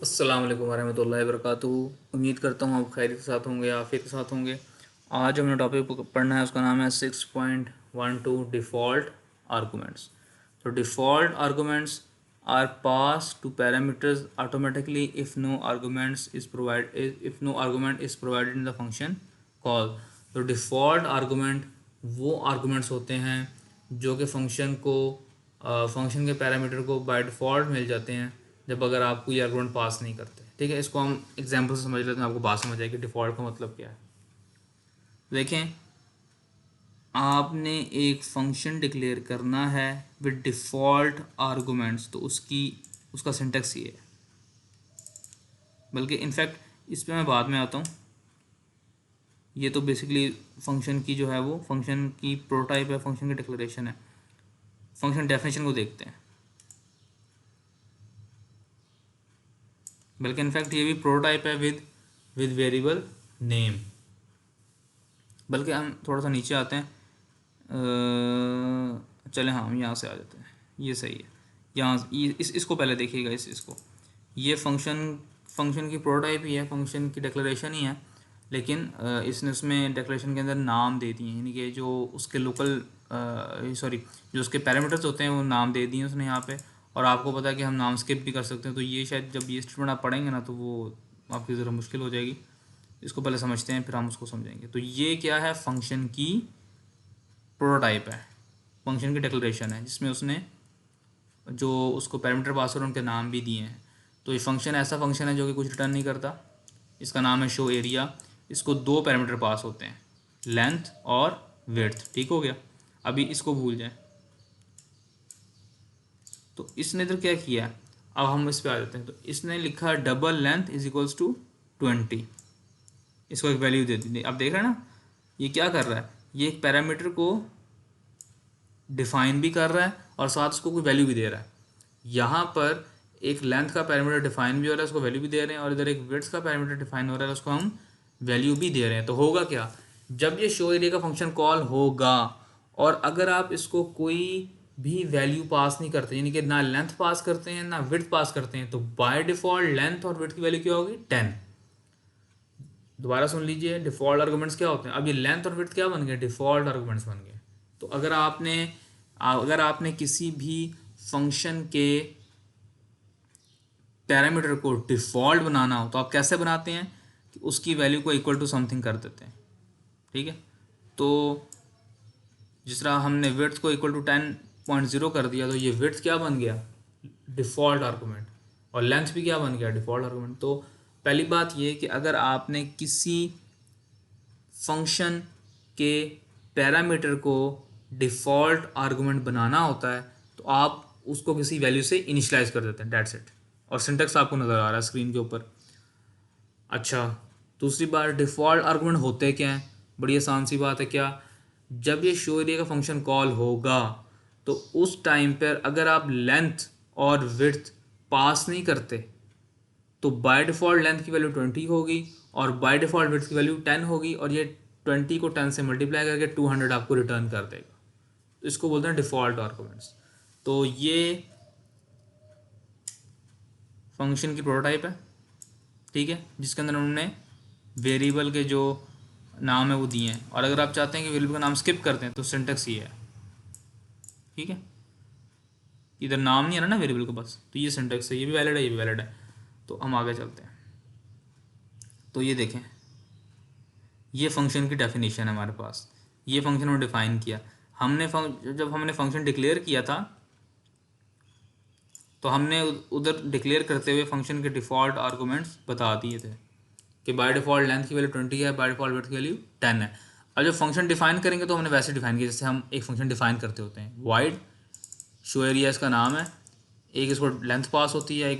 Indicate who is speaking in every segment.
Speaker 1: अस्सलाम वालेकुम वरहमतुल्लाहि वबरकातुहू। उम्मीद करता हूँ आप खैरियत के साथ होंगे, आफियत के साथ होंगे। आज हमें टॉपिक पढ़ना है, उसका नाम है 6.12 डिफ़ॉल्ट आर्गूमेंट्स। तो default arguments are pass to parameters automatically if no argument is provided in the function call. तो डिफ़ॉल्ट आर्गूमेंट वो आर्गूमेंट्स होते हैं जो कि फंक्शन के पैरामीटर को बाय डिफ़ॉल्ट मिल जाते हैं जब अगर आप कोई आर्गूमेंट पास नहीं करते। ठीक है, इसको हम एग्जांपल से समझ लेते हैं, आपको बात समझ आएगी डिफ़ॉल्ट का मतलब क्या है। देखें, आपने एक फंक्शन डिक्लेयर करना है विद डिफ़ॉल्ट आर्गूमेंट्स, तो उसका सिंटेक्स ये है। बल्कि इनफैक्ट इस पर मैं बाद में आता हूँ। ये तो बेसिकली फंक्शन की जो है वो फंक्शन की प्रोटोटाइप है, फंक्शन की डिक्लेरेशन है। फंक्शन डेफिनेशन को देखते हैं। बल्कि इनफैक्ट ये भी प्रोटोटाइप है विद वेरिएबल नेम। बल्कि हम थोड़ा सा नीचे आते हैं। चले हाँ, हम यहाँ से आ जाते हैं, ये सही है। यहाँ इसको पहले देखिएगा। इसको ये फंक्शन की प्रोटोटाइप ही है, फंक्शन की डिक्लेरेशन ही है, लेकिन इसने उसमें डिक्लेरेशन के अंदर नाम दे दिए हैं, यानी कि जो उसके जो उसके पैरामीटर्स होते हैं वो नाम दे दिए उसने यहाँ पे। और आपको पता है कि हम नाम स्किप भी कर सकते हैं, तो ये शायद जब ये स्टेटमेंट आप पढ़ेंगे ना तो वो आपकी ज़रा मुश्किल हो जाएगी। इसको पहले समझते हैं, फिर हम उसको समझेंगे। तो ये क्या है, फंक्शन की प्रोटोटाइप है, फंक्शन की डिक्लेरेशन है, जिसमें उसने जो उसको पैरामीटर पास और उनके नाम भी दिए हैं। तो ये फंक्शन ऐसा फंक्शन है जो कि कुछ रिटर्न नहीं करता। इसका नाम है शो एरिया। इसको दो पैरामीटर पास होते हैं, लेंथ और विड्थ। ठीक हो गया, अभी इसको भूल जाएं। तो इसने इधर क्या किया, अब हम इस पर आ जाते हैं। तो इसने लिखा double length is equals to 20। इसको एक वैल्यू दे दी। अब देख रहे हैं ना, ये क्या कर रहा है, ये एक पैरामीटर को डिफाइन भी कर रहा है और साथ उसको कोई वैल्यू भी दे रहा है। यहाँ पर एक लेंथ का पैरामीटर डिफाइन भी हो रहा है, उसको वैल्यू भी दे रहे हैं, और इधर एक विड्थ का पैरामीटर डिफाइन हो रहा है, उसको हम वैल्यू भी दे रहे हैं। तो होगा क्या, जब ये शो एरिया का फंक्शन कॉल होगा और अगर आप इसको कोई भी वैल्यू पास नहीं करते, यानी कि ना लेंथ पास करते हैं ना विड्थ पास करते हैं, तो बाय डिफ़ॉल्ट लेंथ और विड्थ की वैल्यू क्या होगी, 10। दोबारा सुन लीजिए, डिफ़ॉल्ट आर्गूमेंट्स क्या होते हैं। अब ये लेंथ और विड्थ क्या बन गए, डिफ़ॉल्ट आर्गूमेंट्स बन गए। तो अगर आपने किसी भी फंक्शन के पैरामीटर को डिफ़ॉल्ट बनाना हो तो आप कैसे बनाते हैं कि उसकी वैल्यू को इक्वल टू समथिंग कर देते हैं। ठीक है, तो जिस तरह हमने विड्थ को इक्वल टू 10.0 कर दिया, तो ये विड्थ क्या बन गया, डिफ़ॉल्ट आर्गूमेंट, और लेंथ भी क्या बन गया, डिफ़ॉल्ट आर्गूमेंट। तो पहली बात ये कि अगर आपने किसी फंक्शन के पैरामीटर को डिफ़ॉल्ट आर्गूमेंट बनाना होता है तो आप उसको किसी वैल्यू से इनिशियलाइज कर देते हैं, डेट्स इट। और सिंटेक्स आपको नज़र आ रहा है स्क्रीन के ऊपर। अच्छा, दूसरी बार डिफ़ॉल्ट आर्गूमेंट होते क्या हैं, बड़ी आसान सी बात है। क्या, जब ये शो एरिया का फंक्शन कॉल होगा तो उस टाइम पर अगर आप लेंथ और विड्थ पास नहीं करते तो बाय डिफ़ॉल्ट लेंथ की वैल्यू 20 होगी और बाय डिफ़ॉल्ट विड्थ की वैल्यू 10 होगी, और ये 20 को 10 से मल्टीप्लाई करके 200 आपको रिटर्न कर देगा। तो इसको बोलते हैं डिफ़ॉल्ट आर्गूमेंट्स। तो ये फंक्शन की प्रोटोटाइप है, ठीक है, जिसके अंदर उन्होंने वेरिएबल के जो नाम है वो दिए हैं। और अगर आप चाहते हैं कि वेरिएबल का नाम स्किप करते हैं तो सिंटेक्स ये है। ठीक है, इधर नाम नहीं है ना वेरिएबल का, बस तो ये सिंटेक्स है, ये भी वैलिड है, ये भी वैलिड है। तो हम आगे चलते हैं। तो ये देखें, ये फंक्शन की डेफिनेशन है हमारे पास। ये फंक्शन हमने डिफाइन किया। जब हमने फंक्शन डिक्लेयर किया था तो हमने उधर डिक्लेयर करते हुए फंक्शन के डिफ़ॉल्ट आर्गूमेंट्स बता दिए थे कि बाय डिफ़ॉल्ट लेंथ की वैल्यू 20 है, बाय डिफ़ॉल्ट विड्थ की वैल्यू 10 है। अब जब फंक्शन डिफाइन करेंगे तो हमने वैसे डिफाइन किया जैसे हम एक फंक्शन डिफाइन करते होते हैं। वाइड शो एरिया इसका नाम है, एक इसको लेंथ पास होती है, एक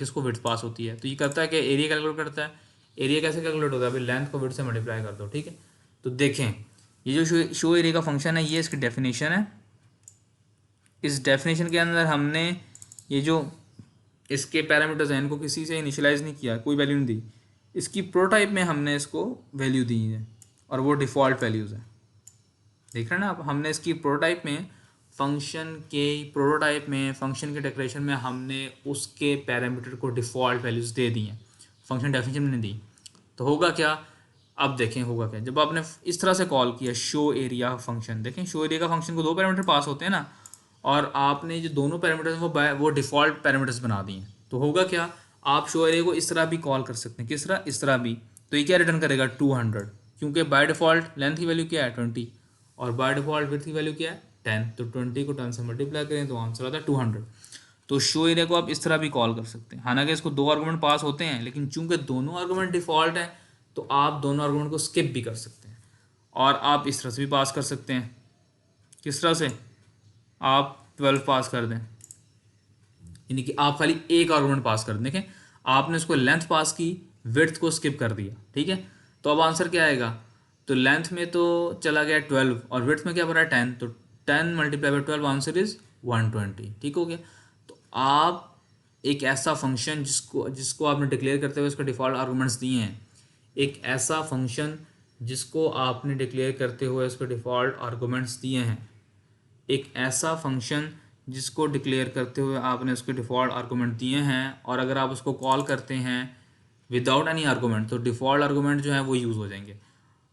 Speaker 1: इसको विड्थ पास होती है। तो ये करता है कि एरिया कैलकुलेट करता है। एरिया कैसे कैलकुलेट होता है, अभी लेंथ को विड्थ से मल्टीप्लाई कर दो। ठीक है, तो देखें, ये जो शो एरिया का फंक्शन है ये इसकी डेफिनेशन है। इस डेफिनेशन के अंदर हमने ये जो इसके पैरामीटर्स हैं इनको किसी से इनिशियलाइज़ नहीं किया, कोई वैल्यू नहीं दी। इसकी प्रोटाइप में हमने इसको वैल्यू दी है और वो डिफ़ॉल्ट वैल्यूज़ हैं। देख रहे हैं ना आप, हमने इसकी प्रोटाइप में फंक्शन के प्रोटोटाइप में, फंक्शन के डिक्लेरेशन में हमने उसके पैरामीटर को डिफ़ॉल्ट वैल्यूज़ दे दी हैं, फंक्शन डेफिनेशन में नहीं दी। तो होगा क्या, अब देखें होगा क्या जब आपने इस तरह से कॉल किया शो एरिया फंक्शन। देखें शो एरिया का फंक्शन को दो पैरामीटर पास होते हैं ना, और आपने जो दोनों पैरामीटर्स वो डिफ़ॉल्ट पैरामीटर्स बना दिए हैं। तो होगा क्या, आप शो एरिया को इस तरह भी कॉल कर सकते हैं, किस तरह, इस तरह भी। तो ये क्या रिटर्न करेगा 200, क्योंकि बाय डिफ़ॉल्ट लेंथ की वैल्यू क्या है 20 और बाय डिफ़ॉल्ट विड्थ की वैल्यू क्या है 10। तो 20 को 10 से मल्टीप्लाई करें तो आंसर आता है 200। तो शो एरिया को आप इस तरह भी कॉल कर सकते हैं। हालांकि इसको दो आर्गूमेंट पास होते हैं, लेकिन चूंकि दोनों आर्गूमेंट डिफ़ॉल्ट है तो आप दोनों आर्गूमेंट को स्किप भी कर सकते हैं। और आप इस तरह से भी पास कर सकते हैं, किस तरह से, आप 12 पास कर दें, यानी कि आप खाली एक आर्गूमेंट पास कर दें। देखें आपने उसको लेंथ पास की, विड्थ को स्किप कर दिया, ठीक है। तो अब आंसर क्या आएगा, तो लेंथ में तो चला गया 12 और विड्थ में क्या भरा 10, तो 10 मल्टीप्लाई बाई 12 आंसर इज 120, ठीक हो गया। तो आप एक ऐसा फंक्शन जिसको जिसको आपने डिक्लेयर करते हुए उसके डिफ़ॉल्ट आर्गूमेंट्स दिए हैं, एक ऐसा फंक्शन जिसको आपने डिक्लेयर करते हुए उसके डिफ़ॉल्ट आर्गूमेंट्स दिए हैं, एक ऐसा फंक्शन जिसको डिक्लेयर करते हुए आपने उसके डिफ़ॉल्ट आर्गूमेंट दिए हैं, और अगर आप उसको कॉल करते हैं विदाउट एनी आर्गूमेंट तो डिफ़ॉल्ट आर्गूमेंट जो है वो यूज़ हो जाएंगे।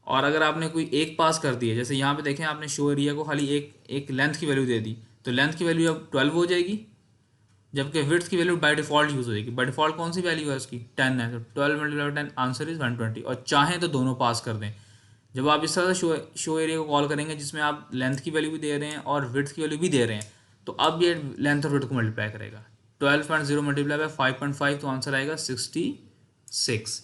Speaker 1: और अगर आपने कोई एक पास कर दिया, जैसे यहाँ पे देखें आपने शो एरिया को खाली एक एक लेंथ की वैल्यू दे दी, तो लेंथ की वैल्यू अब 12 हो जाएगी, जबकि विड्थ की वैल्यू बाय डिफ़ॉल्ट यूज़ हो जाएगी। बाय डिफ़ॉल्ट कौन सी वैल्यू है उसकी 10 है, तो 12 मल्टीप्लाई 10 आंसर इज़ 120। और चाहें तो दोनों पास कर दें। जब आप इस तरह से शो एरिया को कॉल करेंगे जिसमें आप लेंथ की वैल्यू भी दे रहे हैं और विड्थ की वैल्यू भी दे रहे हैं, तो अब ये लेंथ और विड्थ को मल्टीप्लाई करेगा। 12.0 मल्टीप्लाई बाय 5.5 तो आंसर आएगा 66।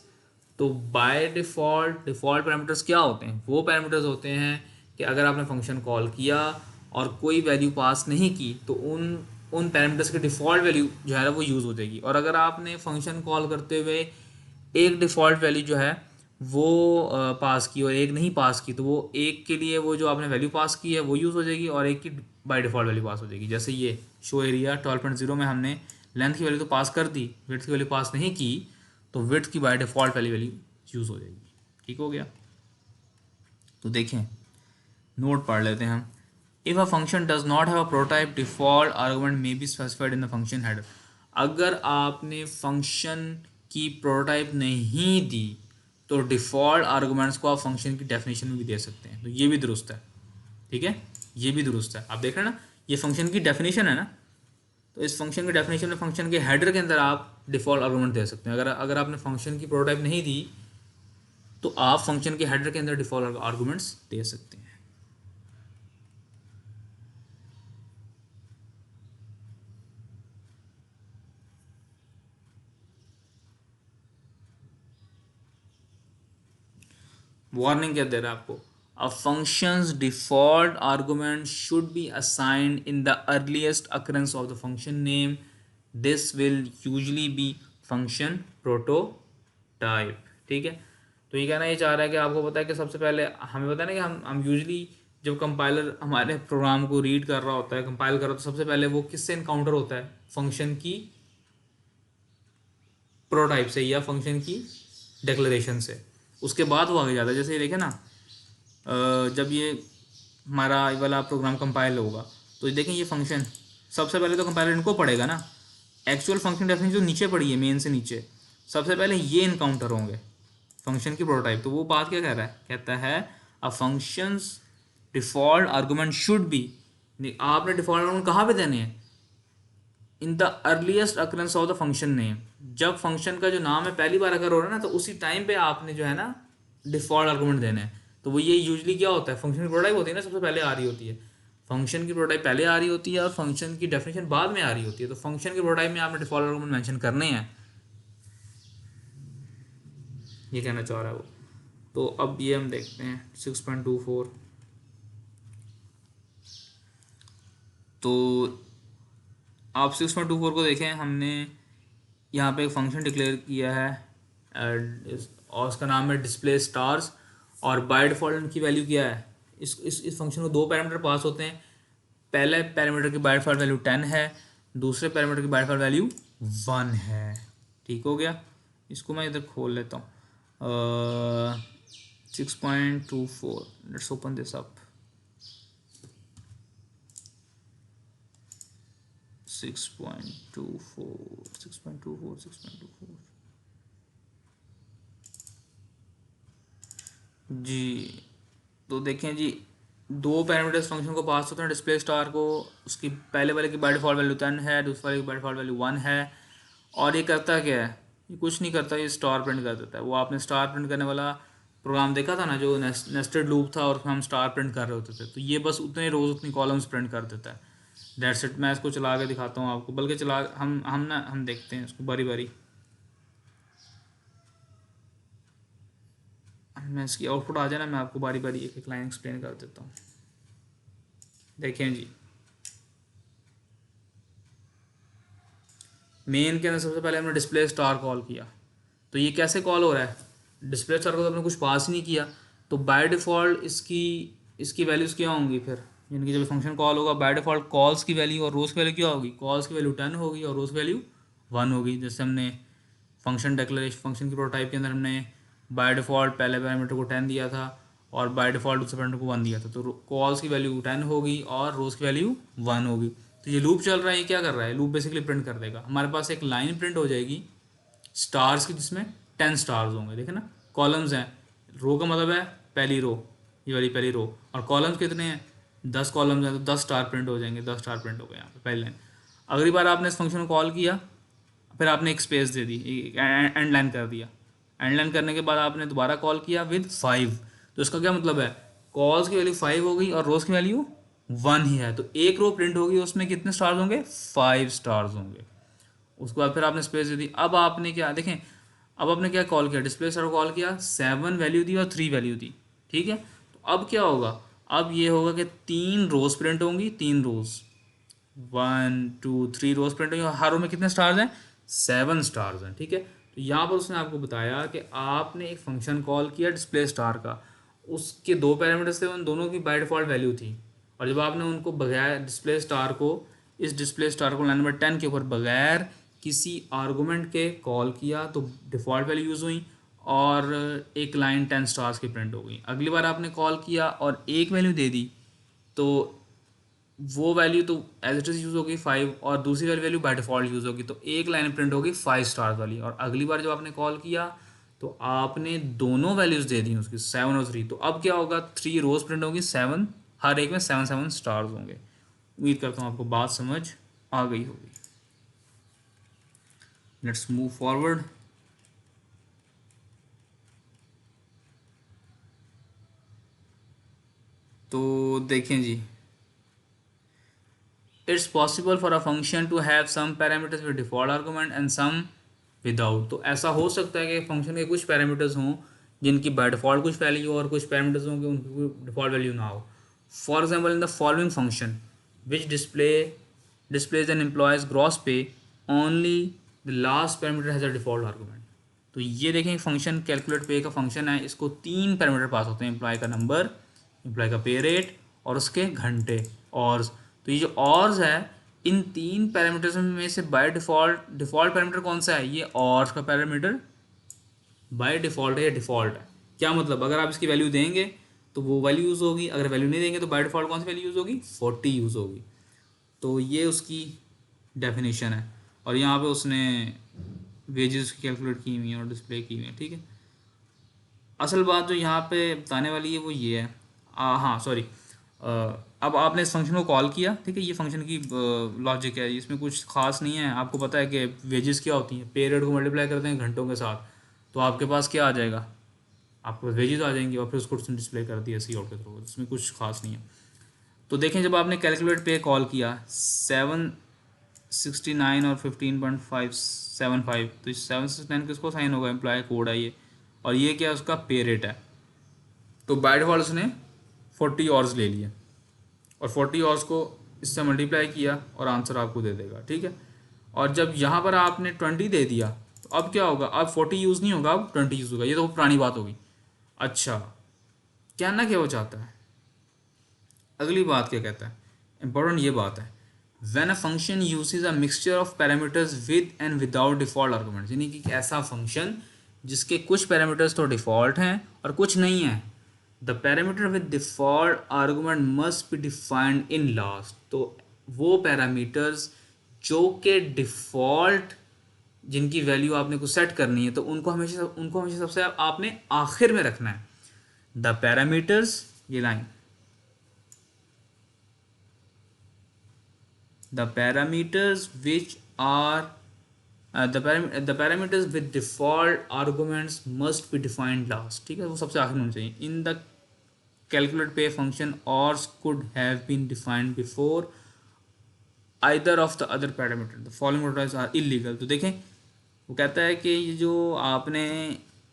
Speaker 1: तो बाय डिफ़ॉल्ट पैरामीटर्स क्या होते हैं, वो पैरामीटर्स होते हैं कि अगर आपने फंक्शन कॉल किया और कोई वैल्यू पास नहीं की तो उन पैरामीटर्स की डिफ़ॉल्ट वैल्यू जो है वो यूज़ हो जाएगी। और अगर आपने फंक्शन कॉल करते हुए एक डिफ़ॉल्ट वैल्यू जो है वो पास की और एक नहीं पास की, तो वो एक के लिए वो जो आपने वैल्यू पास की है वो यूज़ हो जाएगी और एक की बाय डिफ़ॉल्ट वैल्यू पास हो जाएगी। जैसे ये शो एरिया 12.0 में हमने लेंथ की वैल्यू तो पास कर दी, विड्थ की वैल्यू पास नहीं की, तो विड्थ की बाय डिफ़ॉल्ट वैल्यू यूज़ हो जाएगी, ठीक हो गया। तो देखें नोट पढ़ लेते हैं हम। If a function does not have a prototype default argument may be specified in the function header. अगर आपने फंक्शन की प्रोटोटाइप नहीं दी तो डिफ़ॉल्ट आर्गुमेंट्स को आप फंक्शन की डेफिनेशन में भी दे सकते हैं। तो ये भी दुरुस्त है, ठीक है, ये भी दुरुस्त है। आप देख रहे हैं ना, ये फंक्शन की डेफिनेशन है ना, तो इस फंक्शन की डेफिनेशन में फंक्शन के हेडर के अंदर आप डिफ़ॉल्ट आर्गुमेंट दे सकते हैं। अगर आपने फंक्शन की प्रोटोटाइप नहीं दी तो आप फंक्शन के हेडर के अंदर डिफ़ॉल्ट आर्गुमेंट्स दे सकते हैं। वार्निंग क्या दे रहा है आपको, uh functions default argument should be assigned in the earliest occurrence of the function name, this will usually be function prototype, ठीक है। तो ये कहना ये चाह रहा है कि आपको पता है कि सबसे पहले हमें पता है ना कि हम यूजली जब कंपाइलर हमारे प्रोग्राम को रीड कर रहा होता है, कंपाइल कर रहा होता है, तो सबसे पहले वो किससे इनकाउंटर होता है, फंक्शन की प्रोटोटाइप से या फंक्शन की डिक्लेरेशन से, उसके बाद वो आगे जाता है। जैसे ये देखें ना, जब ये हमारा ये वाला प्रोग्राम कंपाइल होगा तो देखें ये फंक्शन, सबसे पहले तो कंपाइलर इनको पढ़ेगा ना, एक्चुअल फंक्शन डेफिनेशन जो नीचे पड़ी है मेन से नीचे, सबसे पहले ये इनकाउंटर होंगे फंक्शन की प्रोटोटाइप। तो वो बात क्या कह रहा है, कहता है uh functions default argument should be, आपने डिफ़ॉल्ट आर्गुमेंट कहाँ पे देने हैं, in the earliest occurrence of the function name. जब फंक्शन का जो नाम है पहली बार अगर हो रहा है ना, तो उसी टाइम पे आपने जो है ना डिफ़ॉल्ट आर्गुमेंट देना है। तो वो ये यूजली क्या होता है, फंक्शन की प्रोटोटाइप होती है ना, सबसे पहले आ रही होती है, फंक्शन की प्रोटोटाइप पहले आ रही होती है और फंक्शन की डेफिनेशन बाद में आ रही होती है। तो फंक्शन की प्रोटोटाइप में आपने डिफ़ॉल्ट आर्गुमेंट मेंशन करने हैं, ये कहना चाह रहा है वो। तो अब ये हम देखते हैं 6.24। तो आप 6.24 को देखें, हमने यहाँ पे एक फंक्शन डिक्लेयर किया है और उसका नाम है डिस्प्ले स्टार्स, और बाय डिफ़ॉल्ट इनकी वैल्यू क्या है, इस फंक्शन को दो पैरामीटर पास होते हैं। पहले पैरामीटर की बाय डिफ़ॉल्ट वैल्यू 10 है, दूसरे पैरामीटर की बाय डिफ़ॉल्ट वैल्यू 1 है, ठीक हो गया। इसको मैं इधर खोल लेता हूँ 6.24, लेट्स ओपन दिस अप। 6.24 जी। तो देखें जी, दो पैरामीटर्स फंक्शन को पास होते हैं डिस्प्ले स्टार को, उसकी पहले वाले की बाय डिफ़ॉल्ट वैल्यू 10 है, दूसरे वाले की बाय डिफ़ॉल्ट वैल्यू 1 है। और ये करता क्या है, ये कुछ नहीं करता, ये स्टार प्रिंट कर देता है। वो आपने स्टार प्रिंट करने वाला प्रोग्राम देखा था ना, जो नेस्टेड लूप था और हम स्टार प्रिंट कर रहे होते थे, तो ये बस उतने रोज उतनी कॉलम्स प्रिंट कर देता है। That's it. मैं इसको चला के दिखाता हूँ आपको, बल्कि चला हम देखते हैं इसको बारी बारी। मैं इसकी आउटपुट आ जाए ना, मैं आपको बारी बारी एक एक लाइन एक्सप्लेन कर देता हूँ। देखें जी, मेन के अंदर सबसे पहले हमने डिस्प्ले स्टार कॉल किया। तो ये कैसे कॉल हो रहा है, डिस्प्ले स्टार को तो हमने कुछ पास ही नहीं किया, तो बाय डिफ़ॉल्ट इसकी इसकी वैल्यूज़ क्या होंगी फिर, यानी कि जब फंक्शन कॉल होगा बाय डिफ़ॉल्ट कॉल्स की वैल्यू और रोज़ की वैल्यू क्या होगी, कॉल्स की वैल्यू 10 होगी और रोज़ की वैल्यू 1 होगी। जैसे हमने फंक्शन डिक्लेरेशन फंक्शन की प्रोटोटाइप के अंदर हमने बाय डिफ़ॉल्ट पहले पैरामीटर को 10 दिया था और बाय डिफ़ॉल्ट दूसरे पैरामीटर को 1 दिया था, तो कॉल्स की वैल्यू 10 होगी और रोज़ की वैल्यू 1 होगी। तो ये लूप चल रहा है, ये क्या कर रहा है, लूप बेसिकली प्रिंट कर देगा। हमारे पास एक लाइन प्रिंट हो जाएगी स्टार्स की, जिसमें 10 स्टार्स होंगे। देखे ना, कॉलम्स हैं, रो का मतलब है पहली रो, ये वाली पहली रो, और कॉलम्स कितने हैं, 10 कॉलम्स हैं, तो 10 स्टार प्रिंट हो जाएंगे। 10 स्टार प्रिंट हो गए यहाँ पे पहली लाइन। अगली बार आपने इस फंक्शन को कॉल किया, फिर आपने एक space they the, and line कर दिया। एंड लाइन करने के बाद आपने दोबारा कॉल किया विद 5, तो इसका क्या मतलब है, कॉल्स की वैल्यू 5 होगी और रोज की वैल्यू 1 ही है, तो एक रो प्रिंट होगी, उसमें कितने स्टार्स होंगे, 5 स्टार्स होंगे। उसके बाद फिर आपने स्पेस दे दी। अब आपने क्या देखें, अब आपने क्या कॉल किया, डिस्प्ले स्टार कॉल किया, 7 वैल्यू दी और 3 वैल्यू दी, ठीक है। तो अब क्या होगा, अब ये होगा कि 3 रोज प्रिंट होंगी, 3 रोज, 1 2 3 रोज प्रिंट होंगी, और हर रो में कितने स्टार्स हैं, 7 स्टार्स हैं, ठीक है। तो यहाँ पर उसने आपको बताया कि आपने एक फंक्शन कॉल किया डिस्प्ले स्टार का, उसके दो पैरामीटर्स थे, उन दोनों की बाय डिफ़ॉल्ट वैल्यू थी, और जब आपने उनको बगैर डिस्प्ले स्टार को, इस डिस्प्ले स्टार को लाइन नंबर 10 के ऊपर बगैर किसी आर्गूमेंट के कॉल किया, तो डिफ़ॉल्ट वैल्यू यूज़ हुई और एक लाइन 10 स्टार्स की प्रिंट हो गई। अगली बार आपने कॉल किया और एक वैल्यू दे दी, तो वो वैल्यू तो एज इट इज़ यूज़ होगी 5, और दूसरी वाली वैल्यू बाय डिफ़ॉल्ट यूज़ होगी, तो एक लाइन प्रिंट होगी 5 स्टार वाली। और अगली बार जब आपने कॉल किया तो आपने दोनों वैल्यूज़ दे दी उसकी, 7 और 3, तो अब क्या होगा, 3 रोज प्रिंट होगी, 7, हर एक में 7 स्टार्स होंगे। उम्मीद करता हूँ आपको बात समझ आ गई होगी। Let's move forward. तो देखें जी, it's possible for a function to have some parameters with default argument and some without. तो ऐसा हो सकता है कि फंक्शन के कुछ पैरामीटर्स हों जिनकी बाय डिफ़ॉल्ट कुछ वैल्यू हो और कुछ पैरामीटर्स हों कि उनकी कोई डिफ़ॉल्ट वैल्यू ना हो। For example, in the following function which displays and employee's gross pay only the last parameter has a default argument. तो ये देखें, फंक्शन कैलकुलेट पे का फंक्शन है, इसको 3 पैरामीटर पास होते हैं, एम्प्लॉय का नंबर, एम्प्लॉय का पे रेट और उसके घंटे, और तो ये जो ऑर्स है, इन 3 पैरामीटर्स में से बाय डिफ़ॉल्ट पैरामीटर कौन सा है, ये ऑर्स का पैरामीटर बाय डिफ़ॉल्ट है, या डिफ़ॉल्ट है। क्या मतलब, अगर आप इसकी वैल्यू देंगे तो वो वैल्यू यूज़ होगी, अगर वैल्यू नहीं देंगे तो बाय डिफ़ॉल्ट कौन सी वैल्यू यूज़ होगी, 40 यूज़ होगी। तो ये उसकी डेफिनेशन है, और यहाँ पे उसने वेजेस कैलकुलेट की हुई हैं और डिस्प्ले की हुई हैं, ठीक है। असल बात जो यहाँ पे बताने वाली है वो ये है, हाँ सॉरी, अब आपने इस फंक्शन को कॉल किया, ठीक है, ये फंक्शन की लॉजिक है, इसमें कुछ खास नहीं है। आपको पता है कि वेजेस क्या होती हैं, पीरियड को मल्टीप्लाई करते हैं घंटों के साथ, तो आपके पास क्या आ जाएगा, आपके पास वेजेस आ जाएंगी, और फिर उसको उसने डिस्प्ले कर दिया सी आउट के थ्रू, इसमें कुछ खास नहीं है। तो देखें, जब आपने कैलकुलेट पे कॉल किया 769 और 15.575, तो 769 किसको साइन होगा, एम्प्लॉय कोड है ये, और ये क्या उसका पे रेट है। तो बाय डिफ़ॉल्ट उसने 40 आवर्स ले लिए और 40 आवर्स को इससे मल्टीप्लाई किया और आंसर आपको दे देगा, ठीक है। और जब यहाँ पर आपने 20 दे दिया, तो अब क्या होगा, अब 40 यूज़ नहीं होगा, अब 20 यूज़ होगा। ये तो पुरानी बात होगी। अच्छा, क्या ना क्या वो चाहता है, अगली बात क्या कहता है, इंपॉर्टेंट ये बात है, when a function uses a mixture of parameters with and without default arguments, यानी कि ऐसा फंक्शन जिसके कुछ पैरामीटर्स तो डिफ़ॉल्ट हैं और कुछ नहीं है, the parameter with default argument must be defined in last. तो वो पैरामीटर्स जो के डिफ़ॉल्ट जिनकी वैल्यू आपने को सेट करनी है तो उनको हमेशा सबसे आपने आखिर में रखना है। द पैरामीटर्स, ये line, the parameters which are the parameters with default arguments must be defined last, ठीक है, वो सबसे आखिर में होना चाहिए। In the calculate pay function ors could have been defined before either of the other parameter, the following methods are illegal। तो देखें वो कहता है कि ये जो आपने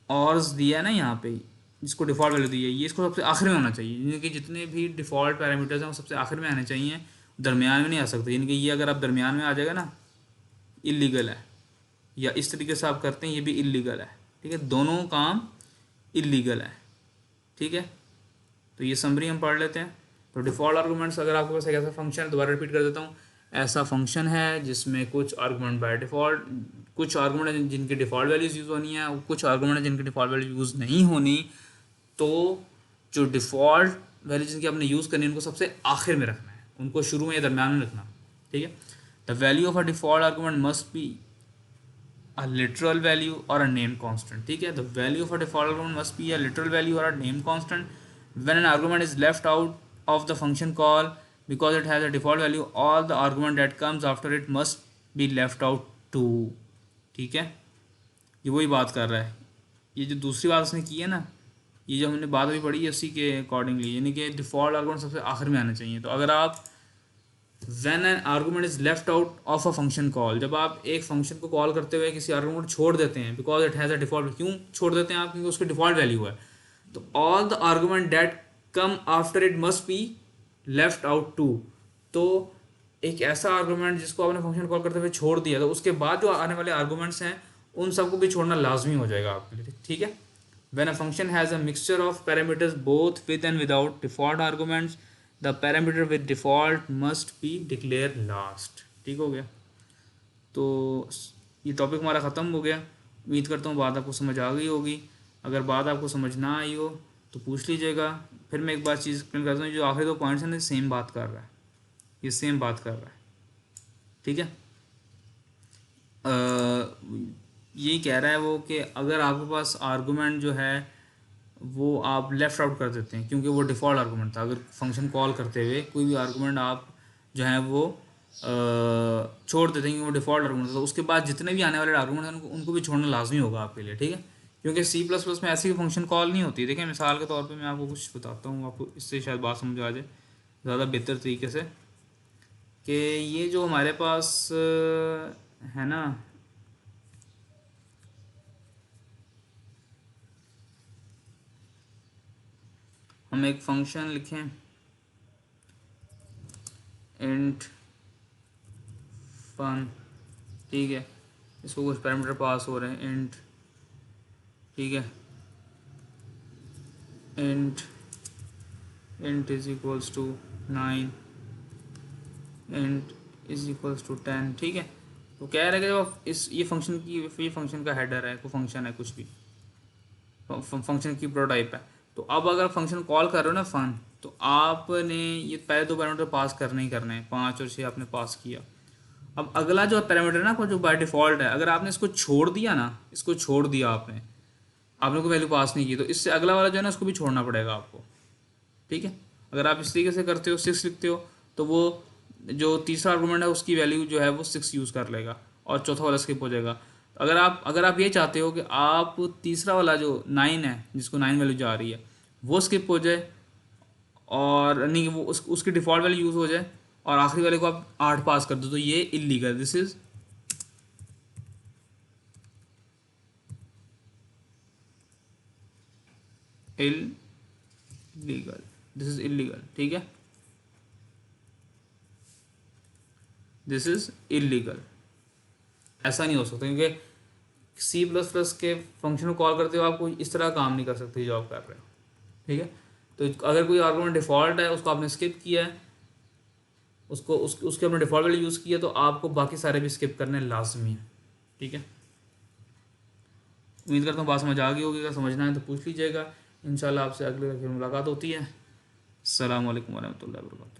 Speaker 1: ऑर्स दिया है ना यहाँ पे, जिसको डिफ़ॉल्ट वैल्यू दी है, ये इसको सबसे आखिर में होना चाहिए, यानी कि जितने भी डिफ़ॉल्ट पैरामीटर्स हैं वो सबसे आखिर में आने चाहिए, दरमियान में नहीं आ सकते। यानी कि ये अगर आप दरमियान में आ जाएगा ना, इलीगल है, या इस तरीके से आप करते हैं ये भी इलीगल है, ठीक है, दोनों काम इलीगल है, ठीक है। तो ये समरी हम पढ़ लेते हैं। तो डिफ़ॉल्ट आर्गूमेंट्स, अगर आपके पास एक ऐसा फंक्शन है, दोबारा रिपीट कर देता हूँ, ऐसा फंक्शन है जिसमें कुछ आर्गूमेंट बाय डिफ़ॉल्ट, कुछ आर्गूमेंट हैं जिनकी डिफ़ॉल्ट वैल्यूज़ यूज़ होनी है, कुछ आर्गूमेंट हैं जिनकी डिफ़ॉल्ट वैल्यू यूज़ नहीं होनी, तो जो डिफ़ॉल्ट वैल्यू जिनकी आपने यूज़ करनी है उनको सबसे आखिर में रखना है, उनको शुरू में या दरम्यान में रखना, ठीक है। The value of a default argument must be a literal value or a name constant, ठीक है। the value of a default argument must be a literal value or a name constant। when an argument is left out of the function call because it has a default value, all the argument that comes after it must be left out too, ठीक है। ये वही बात कर रहा है, ये जो दूसरी बात उसने की है ना, ये जो हमने बात अभी पढ़ी है उसी के अकॉर्डिंगली, यानी कि डिफ़ॉल्ट आर्गूमेंट सबसे आखिर में आना चाहिए। तो अगर आप when an argument is left out of a function call, जब आप एक फंक्शन को कॉल करते हुए किसी आर्गूमेंट छोड़ देते हैं, because it has a default, क्यों छोड़ देते हैं आप, क्योंकि उसकी डिफ़ॉल्ट वैल्यू है, तो all the argument that come after it must be left out too. तो एक ऐसा आर्गूमेंट जिसको आपने फंक्शन कॉल करते हुए छोड़ दिया, तो उसके बाद जो आने वाले आर्गूमेंट्स हैं उन सबको भी छोड़ना लाजमी हो जाएगा आपके लिए, ठीक है। when a function has a mixture of parameters both with and without default arguments, the parameter with default must be declared last, ठीक हो गया। तो ये टॉपिक हमारा ख़त्म हो गया। उम्मीद करता हूँ बात आपको समझ आ गई होगी। अगर बात आपको समझ ना आई हो तो पूछ लीजिएगा। फिर मैं एक बार चीज़ एक्सप्लेन करता हूँ, जो आखिरी दो पॉइंट्स हैं ना, सेम बात कर रहा है, ये सेम बात कर रहा है, ठीक है। यही कह रहा है वो कि अगर आपके पास आर्गूमेंट जो है वो आप लेफ़्ट आउट कर देते हैं, क्योंकि वो डिफ़ॉल्ट आर्गूमेंट था, अगर फंक्शन कॉल करते हुए कोई भी आर्गूमेंट आप जो है वो छोड़ देते हैं क्योंकि वो डिफ़ॉल्ट आर्गूमेंट था, तो उसके बाद जितने भी आने वाले आर्गूमेंट हैं उनको भी छोड़ना लाजमी होगा आपके लिए, ठीक है। क्योंकि C++ में ऐसी फंक्शन कॉल नहीं होती। देखिए मिसाल के तौर पे मैं आपको कुछ बताता हूँ, आपको इससे शायद बात समझ आ जाए ज़्यादा बेहतर तरीके से, कि ये जो हमारे पास है ना, हम एक फंक्शन लिखें इंट फन, ठीक है, इसको कुछ पैरामीटर पास हो रहे हैं इंट, ठीक है, int is equals to 9, int is equals to 10, ठीक है। तो कह रहे हैं कि जब इस ये फंक्शन का हेडर है, कोई फंक्शन है, कुछ भी फंक्शन की प्रोटाइप है, तो अब अगर फंक्शन कॉल कर रहे हो ना फन, तो आपने ये पहले दो पैरामीटर पास करने ही करने हैं, 5 और 6 आपने पास किया। अब अगला जो पैरामीटर है ना, जो बाय डिफ़ॉल्ट है, अगर आपने इसको छोड़ दिया ना, इसको छोड़ दिया आपने कोई वैल्यू पास नहीं की, तो इससे अगला वाला जो है ना उसको भी छोड़ना पड़ेगा आपको, ठीक है। अगर आप इस तरीके से करते हो, 6 लिखते हो, तो वो जो तीसरा आर्गूमेंट है उसकी वैल्यू जो है वो 6 यूज़ कर लेगा और चौथा वाला स्किप हो जाएगा। तो अगर आप ये चाहते हो कि आप तीसरा वाला जो 9 है, जिसको 9 वैल्यू जा रही है, वो स्किप हो जाए, और नहीं वो उसकी डिफ़ॉल्ट वैल्यू यूज़ हो जाए, और आखिरी वाले को आप 8 पास कर दो, तो ये illegal, this is illegal, this is illegal, ठीक है, दिस इज़ इलीगल। ऐसा नहीं हो सकता, क्योंकि C++ के फंक्शन को कॉल करते हो आप कोई इस तरह काम नहीं कर सकते जो आप कर रहे हो, ठीक है। तो अगर कोई आर्गूमेंट डिफ़ॉल्ट है, उसको आपने स्किप किया है, उसके अपने डिफ़ॉल्ट वैल्यू यूज़ किया, तो आपको बाकी सारे भी स्किप करने लाजमी है, ठीक है। उम्मीद करता हूँ बात समझ आ गई होगी। अगर समझना है तो पूछ लीजिएगा। इंशाल्लाह आपसे अगले मुलाकात होती है। अस्सलाम वालेकुम वरहमतुल्लाहि वबरकातुहू।